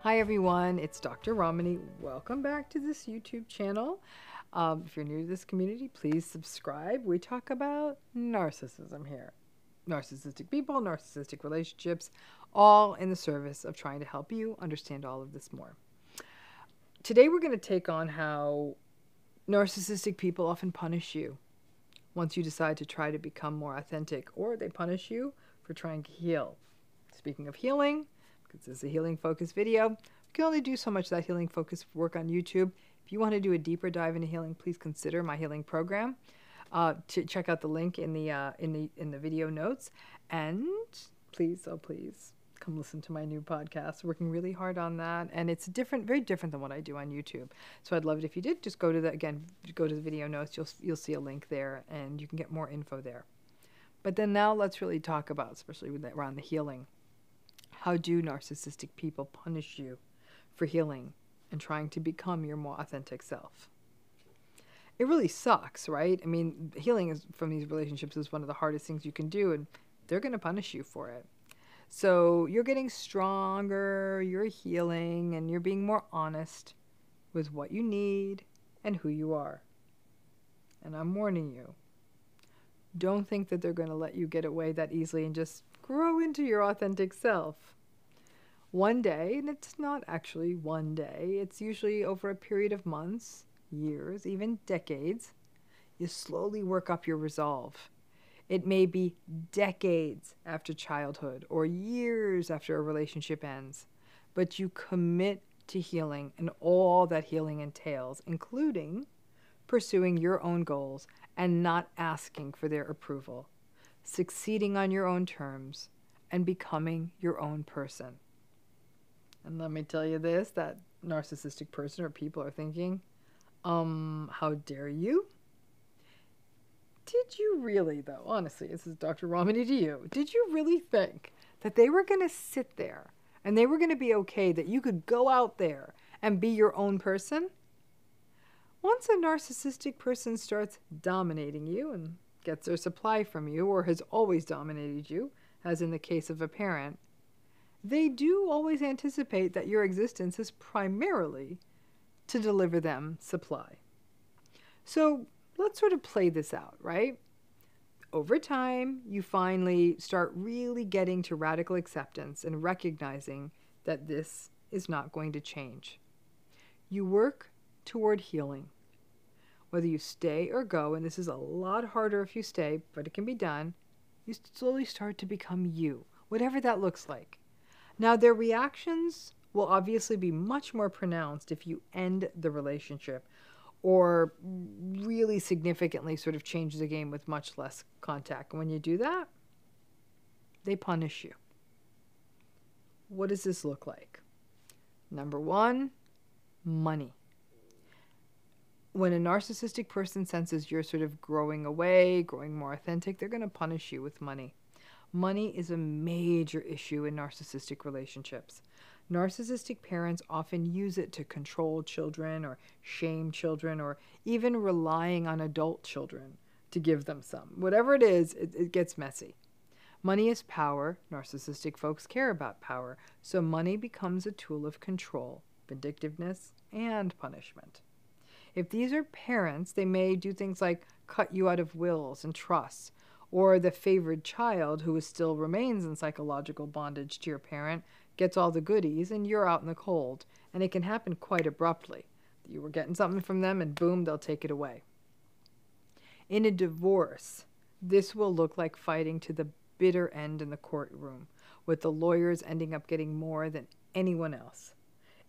Hi everyone, it's Dr. Ramani. Welcome back to this YouTube channel. If you're new to this community, please subscribe. We talk about narcissism here. Narcissistic people, narcissistic relationships, all in the service of trying to help you understand all of this more. Today we're going to take on how narcissistic people often punish you once you decide to try to become more authentic, or they punish you for trying to heal. Speaking of healing, because this is a healing focused video, we can only do so much of that healing focused work on YouTube. If you want to do a deeper dive into healing, please consider my healing program. To check out the link in the video notes, and please, oh please, come listen to my new podcast. Working really hard on that, and it's very different than what I do on YouTube. So I'd love it if you did just go to the video notes. You'll see a link there, and you can get more info there. But then now let's really talk about, especially around the healing. How do narcissistic people punish you for healing and trying to become your more authentic self? It really sucks, right? I mean, healing from these relationships is one of the hardest things you can do, and they're going to punish you for it. So you're getting stronger, you're healing, and you're being more honest with what you need and who you are. And I'm warning you, don't think that they're going to let you get away that easily and just grow into your authentic self. One day, and it's not actually one day, it's usually over a period of months, years, even decades, you slowly work up your resolve. It may be decades after childhood or years after a relationship ends, but you commit to healing and all that healing entails, including pursuing your own goals and not asking for their approval, succeeding on your own terms, and becoming your own person. And let me tell you this, that narcissistic person or people are thinking, how dare you? Did you really, though, honestly, this is Dr. Ramani to you, did you really think that they were going to sit there and they were going to be okay that you could go out there and be your own person? Once a narcissistic person starts dominating you and gets their supply from you, or has always dominated you, as in the case of a parent, they do always anticipate that your existence is primarily to deliver them supply. So let's sort of play this out, right? Over time, you finally start really getting to radical acceptance and recognizing that this is not going to change. You work toward healing. Whether you stay or go, and this is a lot harder if you stay, but it can be done, you slowly start to become you, whatever that looks like. Now, their reactions will obviously be much more pronounced if you end the relationship or really significantly sort of change the game with much less contact. And when you do that, they punish you. What does this look like? Number one, money. When a narcissistic person senses you're sort of growing away, growing more authentic, they're going to punish you with money. Money is a major issue in narcissistic relationships. Narcissistic parents often use it to control children or shame children, or even relying on adult children to give them some. Whatever it is, it gets messy. Money is power. Narcissistic folks care about power. So money becomes a tool of control, vindictiveness, and punishment. If these are parents, they may do things like cut you out of wills and trusts, or the favored child, who still remains in psychological bondage to your parent, gets all the goodies and you're out in the cold. And it can happen quite abruptly. You were getting something from them and boom, they'll take it away. In a divorce, this will look like fighting to the bitter end in the courtroom, with the lawyers ending up getting more than anyone else.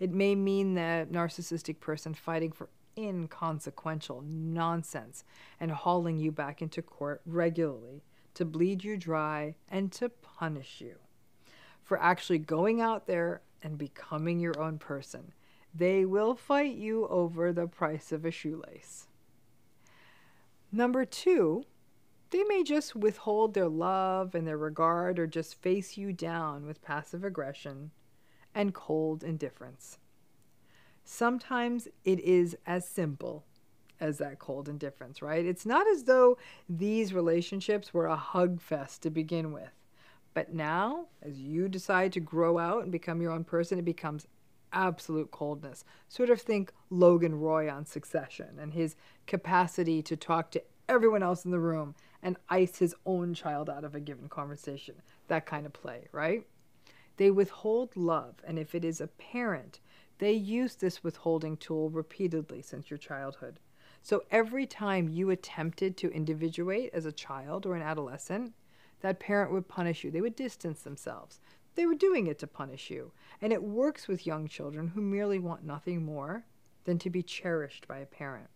It may mean that narcissistic person fighting for inconsequential nonsense and hauling you back into court regularly to bleed you dry and to punish you for actually going out there and becoming your own person. They will fight you over the price of a shoelace. Number two, they may just withhold their love and their regard, or just face you down with passive aggression and cold indifference. Sometimes it is as simple as that cold indifference, right? It's not as though these relationships were a hug fest to begin with. But now, as you decide to grow out and become your own person, it becomes absolute coldness. Sort of think Logan Roy on Succession and his capacity to talk to everyone else in the room and ice his own child out of a given conversation. That kind of play, right? They withhold love, and if it is a parent, they use this withholding tool repeatedly since your childhood. So every time you attempted to individuate as a child or an adolescent, that parent would punish you. They would distance themselves. They were doing it to punish you. And it works with young children who merely want nothing more than to be cherished by a parent.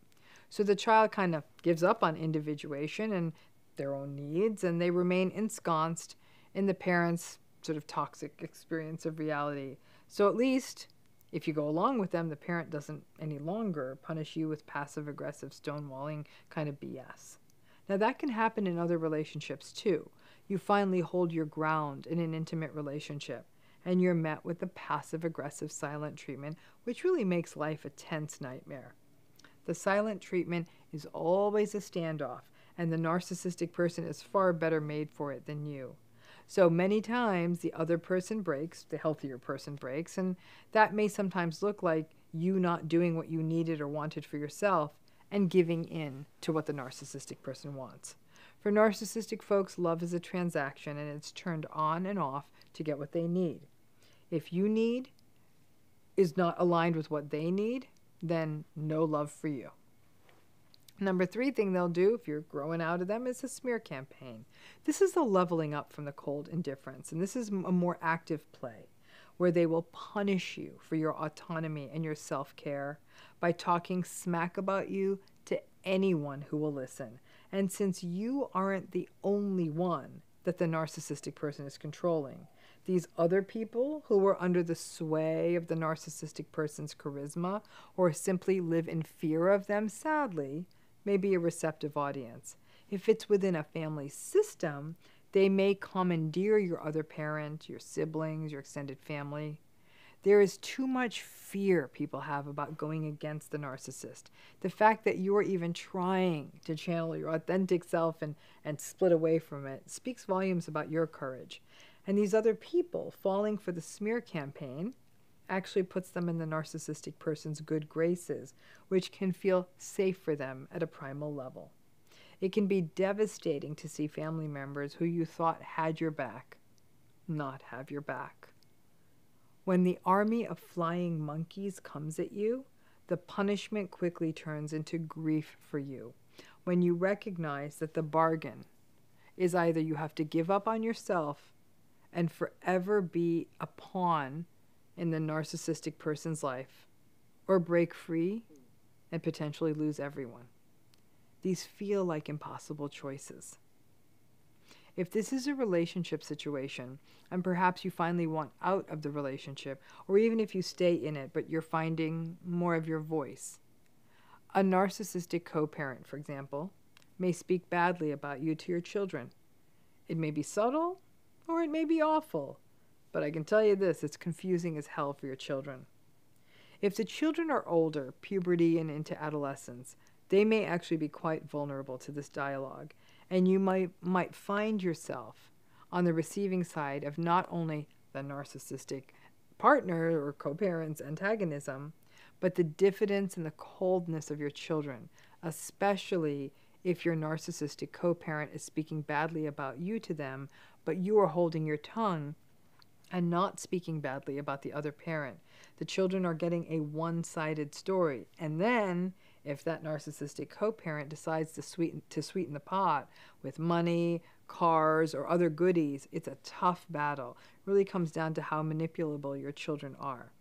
So the child kind of gives up on individuation and their own needs, and they remain ensconced in the parent's sort of toxic experience of reality. So at least if you go along with them, the parent doesn't any longer punish you with passive-aggressive stonewalling kind of BS. Now that can happen in other relationships too. You finally hold your ground in an intimate relationship, and you're met with the passive-aggressive silent treatment, which really makes life a tense nightmare. The silent treatment is always a standoff, and the narcissistic person is far better made for it than you. So many times the other person breaks, the healthier person breaks, and that may sometimes look like you not doing what you needed or wanted for yourself and giving in to what the narcissistic person wants. For narcissistic folks, love is a transaction, and it's turned on and off to get what they need. If you need is not aligned with what they need, then no love for you. Number 3 thing they'll do if you're growing out of them is a smear campaign. This is the leveling up from the cold indifference, and this is a more active play where they will punish you for your autonomy and your self-care by talking smack about you to anyone who will listen. And since you aren't the only one that the narcissistic person is controlling, these other people who are under the sway of the narcissistic person's charisma or simply live in fear of them, sadly, may be a receptive audience. If it's within a family system, they may commandeer your other parent, your siblings, your extended family. There is too much fear people have about going against the narcissist. The fact that you're even trying to channel your authentic self and split away from it speaks volumes about your courage. And these other people falling for the smear campaign actually puts them in the narcissistic person's good graces, which can feel safe for them at a primal level. It can be devastating to see family members who you thought had your back not have your back. When the army of flying monkeys comes at you, the punishment quickly turns into grief for you. When you recognize that the bargain is either you have to give up on yourself and forever be a pawn in the narcissistic person's life, or break free and potentially lose everyone. These feel like impossible choices. If this is a relationship situation, and perhaps you finally want out of the relationship, or even if you stay in it but you're finding more of your voice, a narcissistic co-parent, for example, may speak badly about you to your children. It may be subtle, or it may be awful, but I can tell you this, it's confusing as hell for your children. If the children are older, puberty and into adolescence, they may actually be quite vulnerable to this dialogue, and you might find yourself on the receiving side of not only the narcissistic partner or co-parent's antagonism, but the diffidence and the coldness of your children, especially if your narcissistic co-parent is speaking badly about you to them, but you are holding your tongue and not speaking badly about the other parent. The children are getting a one-sided story. And then, if that narcissistic co-parent decides to sweeten the pot with money, cars, or other goodies, it's a tough battle. It really comes down to how manipulable your children are.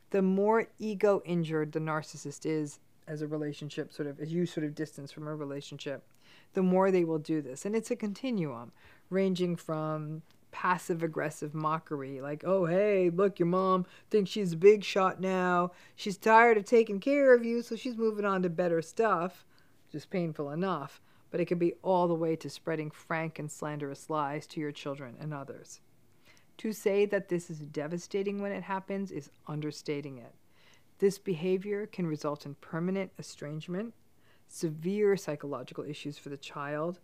The more ego-injured the narcissist is as a relationship, as you distance from a relationship, the more they will do this. And it's a continuum, ranging from passive-aggressive mockery, like, oh, hey, look, your mom thinks she's a big shot now. She's tired of taking care of you, so she's moving on to better stuff, which is painful enough. But it can be all the way to spreading frank and slanderous lies to your children and others. To say that this is devastating when it happens is understating it. This behavior can result in permanent estrangement, severe psychological issues for the child,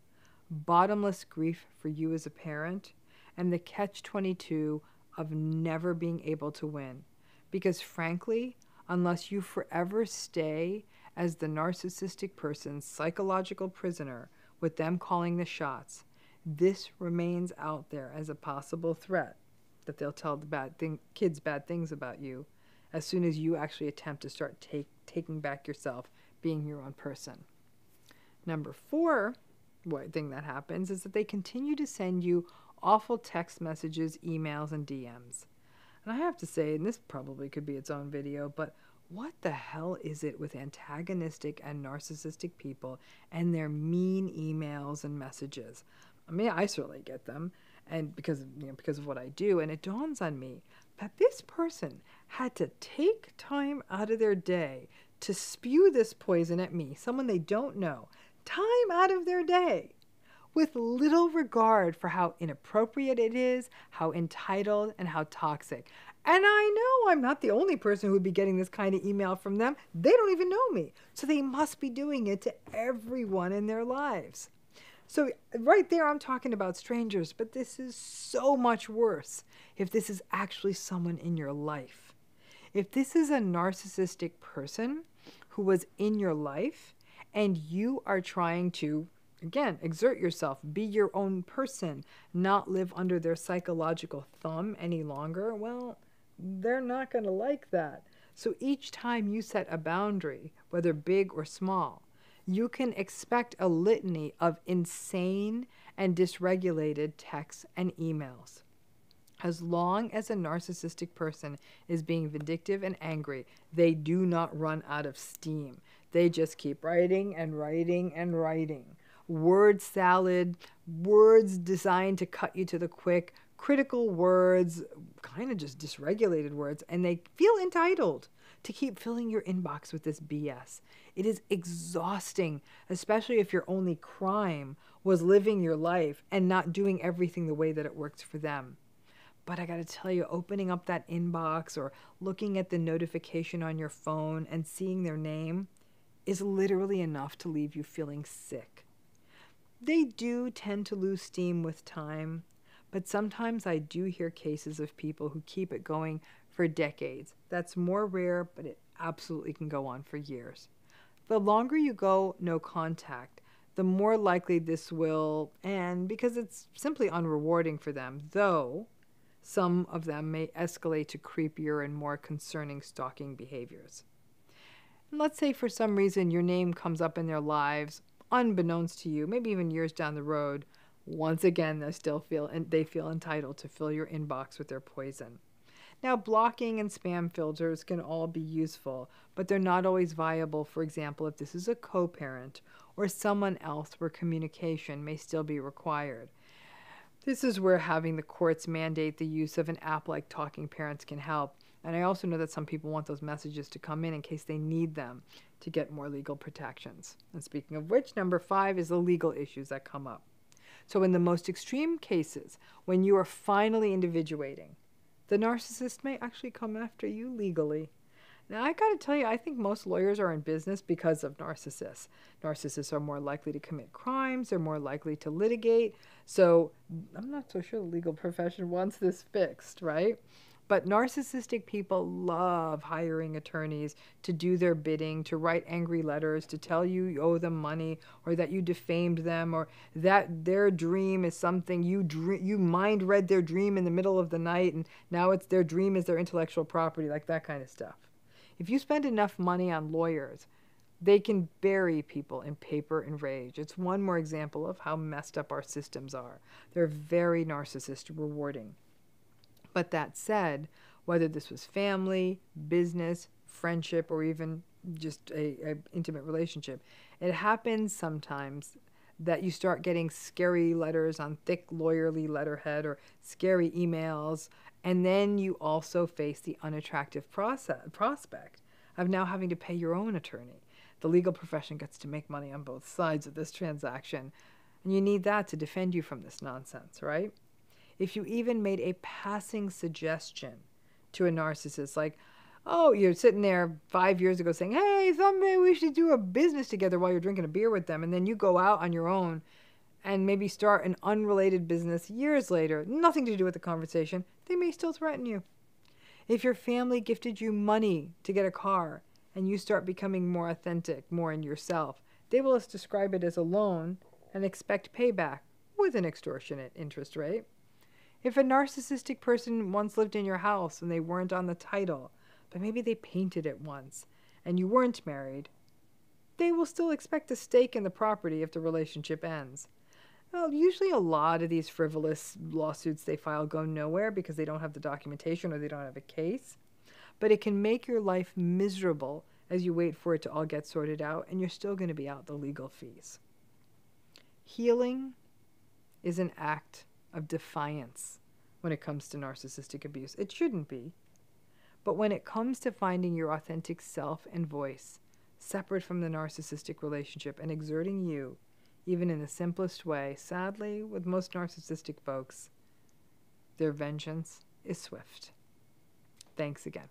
bottomless grief for you as a parent, and the catch-22 of never being able to win. Because frankly, unless you forever stay as the narcissistic person's psychological prisoner with them calling the shots, this remains out there as a possible threat that they'll tell the kids bad things about you as soon as you actually attempt to start taking back yourself, being your own person. Number 4 thing that happens is that they continue to send you awful text messages, emails, and DMs. And I have to say, and this probably could be its own video, but what the hell is it with antagonistic and narcissistic people and their mean emails and messages? I mean, I certainly get them, and because of what I do, and it dawns on me that this person had to take time out of their day to spew this poison at me, someone they don't know, time out of their day, with little regard for how inappropriate it is, how entitled, and how toxic. And I know I'm not the only person who would be getting this kind of email from them. They don't even know me. So they must be doing it to everyone in their lives. So right there, I'm talking about strangers, but this is so much worse if this is actually someone in your life. If this is a narcissistic person who was in your life and you are trying to, again, exert yourself, be your own person, not live under their psychological thumb any longer, well, they're not going to like that. So each time you set a boundary, whether big or small, you can expect a litany of insane and dysregulated texts and emails. As long as a narcissistic person is being vindictive and angry, they do not run out of steam. They just keep writing and writing and writing. Word salad, words designed to cut you to the quick, critical words, kind of just dysregulated words, and they feel entitled to keep filling your inbox with this BS. It is exhausting, especially if your only crime was living your life and not doing everything the way that it works for them. But I gotta tell you, opening up that inbox or looking at the notification on your phone and seeing their name is literally enough to leave you feeling sick. They do tend to lose steam with time, but sometimes I do hear cases of people who keep it going for decades. That's more rare, but it absolutely can go on for years. The longer you go no contact, the more likely this will end because it's simply unrewarding for them, though some of them may escalate to creepier and more concerning stalking behaviors. And let's say for some reason your name comes up in their lives, unbeknownst to you, maybe even years down the road. Once again, they feel entitled to fill your inbox with their poison. Now, blocking and spam filters can all be useful, but they're not always viable, for example, if this is a co-parent or someone else where communication may still be required. This is where having the courts mandate the use of an app like Talking Parents can help. And I also know that some people want those messages to come in case they need them to get more legal protections. And speaking of which, number 5 is the legal issues that come up. So in the most extreme cases, when you are finally individuating, the narcissist may actually come after you legally. Now, I gotta tell you, I think most lawyers are in business because of narcissists. Narcissists are more likely to commit crimes, they're more likely to litigate, so I'm not so sure the legal profession wants this fixed, right? But narcissistic people love hiring attorneys to do their bidding, to write angry letters, to tell you owe them money, or that you defamed them, or that their dream is something you mind read their dream in the middle of the night, and now it's their dream is their intellectual property, like that kind of stuff. If you spend enough money on lawyers, they can bury people in paper and rage. It's one more example of how messed up our systems are. They're very narcissist rewarding. But that said, whether this was family, business, friendship, or even just a intimate relationship, it happens sometimes that you start getting scary letters on thick lawyerly letterhead or scary emails, and then you also face the unattractive prospect of now having to pay your own attorney. The legal profession gets to make money on both sides of this transaction, and you need that to defend you from this nonsense, right? If you even made a passing suggestion to a narcissist, like, oh, you're sitting there 5 years ago saying, hey, someday we should do a business together while you're drinking a beer with them, and then you go out on your own and maybe start an unrelated business years later, nothing to do with the conversation, they may still threaten you. If your family gifted you money to get a car and you start becoming more authentic, more in yourself, they will describe it as a loan and expect payback with an extortionate interest rate. If a narcissistic person once lived in your house and they weren't on the title, but maybe they painted it once and you weren't married, they will still expect a stake in the property if the relationship ends. Well, usually a lot of these frivolous lawsuits they file go nowhere because they don't have the documentation or they don't have a case. But it can make your life miserable as you wait for it to all get sorted out, and you're still going to be out the legal fees. Healing is an act of defiance when it comes to narcissistic abuse. It shouldn't be. But when it comes to finding your authentic self and voice, separate from the narcissistic relationship and exerting you, even in the simplest way, sadly, with most narcissistic folks, their vengeance is swift. Thanks again.